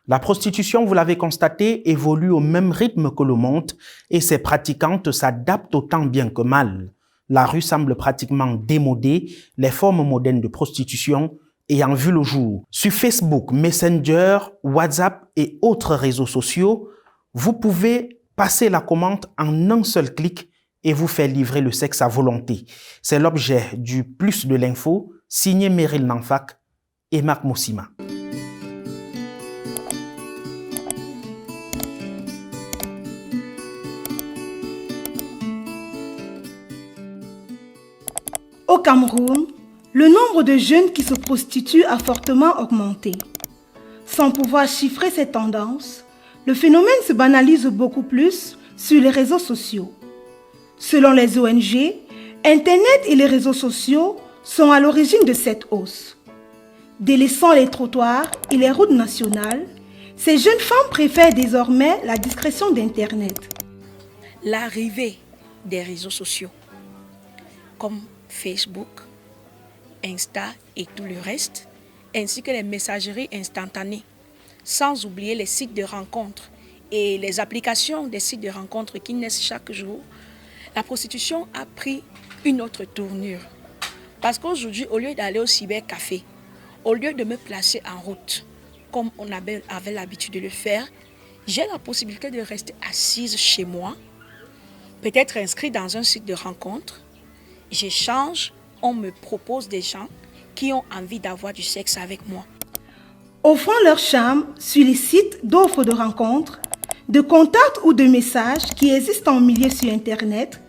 La prostitution, vous l'avez constaté, évolue au même rythme que le monde et ses pratiquantes s'adaptent autant bien que mal. La rue semble pratiquement démodée, les formes modernes de prostitution ayant vu le jour. Sur Facebook, Messenger, WhatsApp et autres réseaux sociaux, vous pouvez passer la commande en un seul clic et vous faire livrer le sexe à volonté. C'est l'objet du Plus de l'info, signé Meryl Nanfak et Marc Moussima. Au Cameroun, le nombre de jeunes qui se prostituent a fortement augmenté. Sans pouvoir chiffrer ces tendances, le phénomène se banalise beaucoup plus sur les réseaux sociaux. Selon les ONG, Internet et les réseaux sociaux sont à l'origine de cette hausse. Délaissant les trottoirs et les routes nationales, ces jeunes femmes préfèrent désormais la discrétion d'Internet. L'arrivée des réseaux sociaux, comme Facebook, Insta et tout le reste, ainsi que les messageries instantanées, sans oublier les sites de rencontres et les applications des sites de rencontres qui naissent chaque jour, la prostitution a pris une autre tournure. Parce qu'aujourd'hui, au lieu d'aller au cybercafé, au lieu de me placer en route, comme on avait l'habitude de le faire, j'ai la possibilité de rester assise chez moi, peut-être inscrite dans un site de rencontre. J'échange, on me propose des gens qui ont envie d'avoir du sexe avec moi. Offrant leur charme sur les sites d'offres de rencontres, de contacts ou de messages qui existent en milieu sur Internet,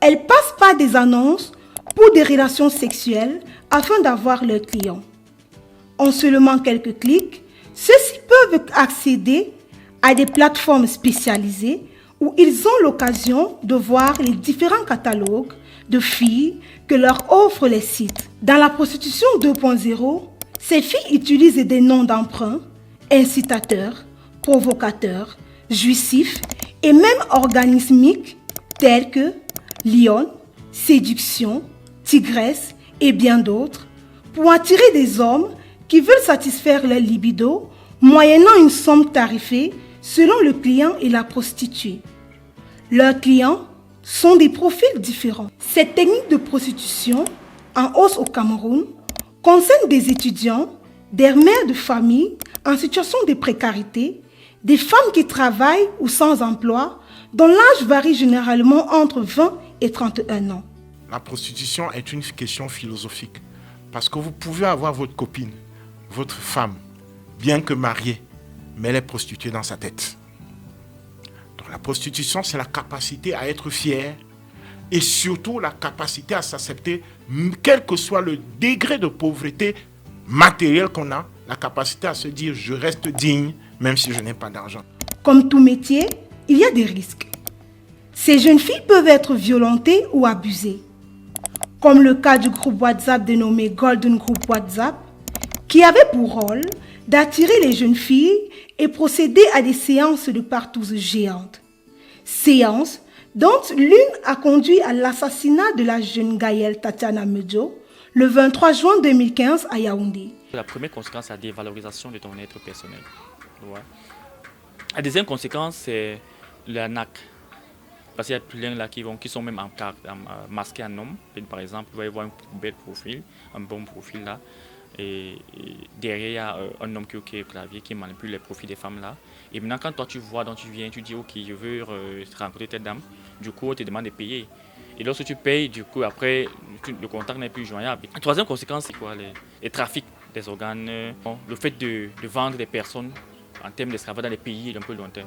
elles passent par des annonces pour des relations sexuelles afin d'avoir leurs clients. En seulement quelques clics, ceux-ci peuvent accéder à des plateformes spécialisées où ils ont l'occasion de voir les différents catalogues de filles que leur offrent les sites. Dans la prostitution 2.0, ces filles utilisent des noms d'emprunt, incitateurs, provocateurs, jouissifs et même organismiques tels que Lion, Séduction, Tigresse et bien d'autres pour attirer des hommes qui veulent satisfaire leur libido moyennant une somme tarifée selon le client et la prostituée. Leurs clients sont des profils différents. Cette technique de prostitution, en hausse au Cameroun, concerne des étudiants, des mères de famille en situation de précarité, des femmes qui travaillent ou sans emploi, dont l'âge varie généralement entre 20 et 31 ans. La prostitution est une question philosophique parce que vous pouvez avoir votre copine, votre femme, bien que mariée, mais elle est prostituée dans sa tête. Donc la prostitution, c'est la capacité à être fier et surtout la capacité à s'accepter, quel que soit le degré de pauvreté matérielle qu'on a, la capacité à se dire je reste digne même si je n'ai pas d'argent. Comme tout métier, il y a des risques. Ces jeunes filles peuvent être violentées ou abusées, comme le cas du groupe WhatsApp dénommé Golden Group WhatsApp, qui avait pour rôle d'attirer les jeunes filles et procéder à des séances de partouze géantes. Séances dont l'une a conduit à l'assassinat de la jeune Gaëlle Tatiana Medjo le 23 juin 2015 à Yaoundé. La première conséquence, c'est la dévalorisation de ton être personnel. Ouais. La deuxième conséquence, c'est l'arnaque. Parce qu'il y a plein là qui sont même masqués en homme. Par exemple, vous allez voir un bel profil, un bon profil là. Et derrière, il y a un homme qui est au clavier, qui manipule les profils des femmes là. Et maintenant, quand toi tu vois, donc tu viens, tu dis ok, je veux rencontrer telle dame. Du coup, on te demande de payer. Et lorsque tu payes, du coup, après, le contact n'est plus joignable. La troisième conséquence, c'est quoi? Les trafics des organes, le fait de vendre des personnes en termes d'esclavage dans les pays un peu lointains.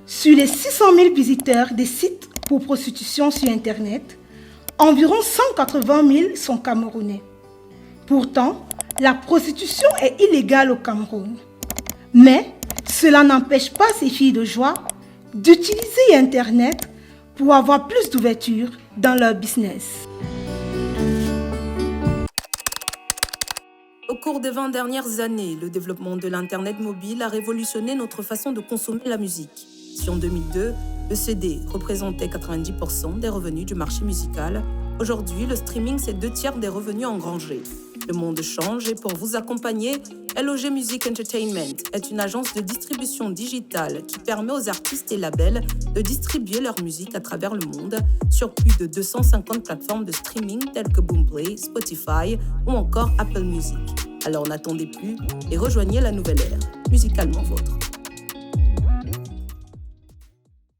Sur les 600 000 visiteurs des sites pour prostitution sur Internet, environ 180 000 sont camerounais. Pourtant, la prostitution est illégale au Cameroun. Mais cela n'empêche pas ces filles de joie d'utiliser Internet pour avoir plus d'ouverture dans leur business. Au cours des 20 dernières années, le développement de l'Internet mobile a révolutionné notre façon de consommer la musique. Si en 2002, le CD représentait 90% des revenus du marché musical, aujourd'hui, le streaming, c'est 2/3 des revenus engrangés. Le monde change et pour vous accompagner, LOG Music Entertainment est une agence de distribution digitale qui permet aux artistes et labels de distribuer leur musique à travers le monde sur plus de 250 plateformes de streaming telles que Boomplay, Spotify ou encore Apple Music. Alors n'attendez plus et rejoignez la nouvelle ère, musicalement vôtre.